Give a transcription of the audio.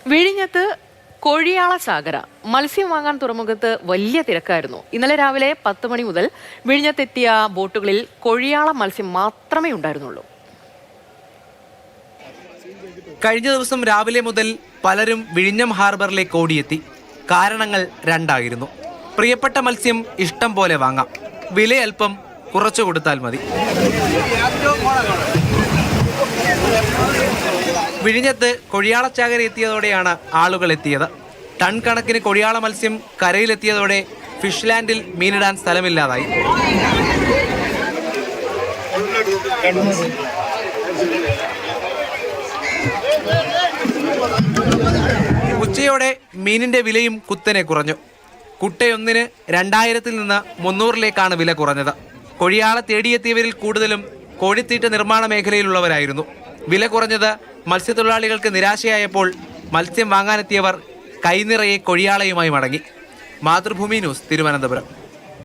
വിഴിഞ്ഞത്ത് കൊഴിയാള സാഗര മത്സ്യം വാങ്ങാൻ തുറമുഖത്ത് വലിയ തിരക്കായിരുന്നു. ഇന്നലെ രാവിലെ 10 മണി മുതൽ വിഴിഞ്ഞത്തെത്തിയ ബോട്ടുകളിൽ കൊഴിയാള മത്സ്യം മാത്രമേ ഉണ്ടായിരുന്നുള്ളൂ. കഴിഞ്ഞ ദിവസം രാവിലെ മുതൽ പലരും വിഴിഞ്ഞം ഹാർബറിലേക്ക് ഓടിയെത്തി. കാരണങ്ങൾ രണ്ടായിരുന്നു. പ്രിയപ്പെട്ട മത്സ്യം ഇഷ്ടം പോലെ വാങ്ങാം, വില അല്പം കുറച്ചു കൊടുത്താൽ മതി. വിഴിഞ്ഞത്ത് കൊഴിയാളച്ചാകര എത്തിയതോടെയാണ് ആളുകൾ എത്തിയത്. ടൺ കണക്കിന് കൊഴിയാള മത്സ്യം കരയിലെത്തിയതോടെ ഫിഷ് ലാൻഡിൽ മീനിടാൻ സ്ഥലമില്ലാതായി. ഉച്ചയോടെ മീനിന്റെ വിലയും കുത്തനെ കുറഞ്ഞു. കുട്ടയൊന്നിന് 2000-ൽ നിന്ന് 300-ലേക്കാണ് വില കുറഞ്ഞത്. കൊഴിയാള തേടിയെത്തിയവരിൽ കൂടുതലും കോഴിത്തീറ്റ നിർമ്മാണ മേഖലയിലുള്ളവരായിരുന്നു. വില കുറഞ്ഞത് മത്സ്യത്തൊഴിലാളികൾക്ക് നിരാശയായപ്പോൾ മത്സ്യം വാങ്ങാനെത്തിയവർ കൈനിറയെ കൊഴിയാളയുമായി മടങ്ങി. മാതൃഭൂമി ന്യൂസ്, തിരുവനന്തപുരം.